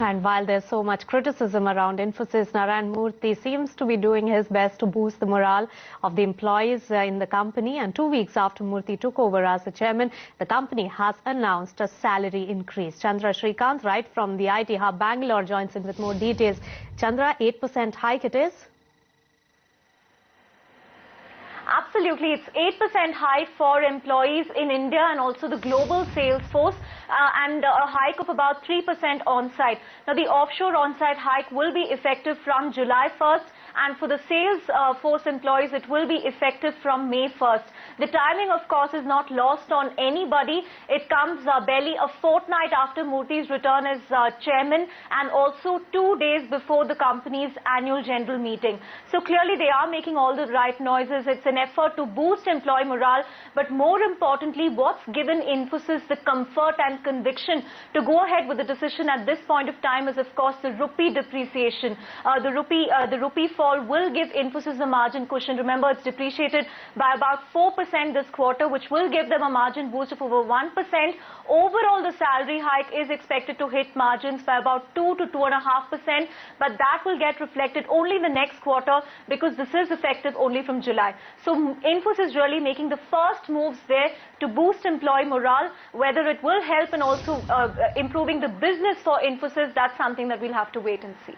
And while there's so much criticism around Infosys, Narayan Murthy seems to be doing his best to boost the morale of the employees in the company. And 2 weeks after Murthy took over as the chairman, the company has announced a salary increase. Chandra Srikanth, right from the IT Hub Bangalore, joins in with more details. Chandra, 8% hike it is? Absolutely, it's 8% hike for employees in India and also the global sales force, and a hike of about 3% on-site. Now, the offshore on-site hike will be effective from July 1st, and for the sales force employees, it will be effective from May 1st. The timing, of course, is not lost on anybody. It comes barely a fortnight after Murthy's return as chairman and also 2 days before the company's annual general meeting. So clearly, they are making all the right noises. It's an effort to boost employee morale, but more importantly, what's given Infosys the comfort and conviction to go ahead with the decision at this point of time is, of course, the rupee depreciation. The rupee fall will give Infosys a margin cushion. Remember, it's depreciated by about 4% this quarter, which will give them a margin boost of over 1%. Overall, the salary hike is expected to hit margins by about 2 to 2.5%, but that will get reflected only in the next quarter because this is effective only from July. So Infosys is really making the first moves there to boost employee morale. Whether it will help and also improving the business for Infosys, that's something that we'll have to wait and see.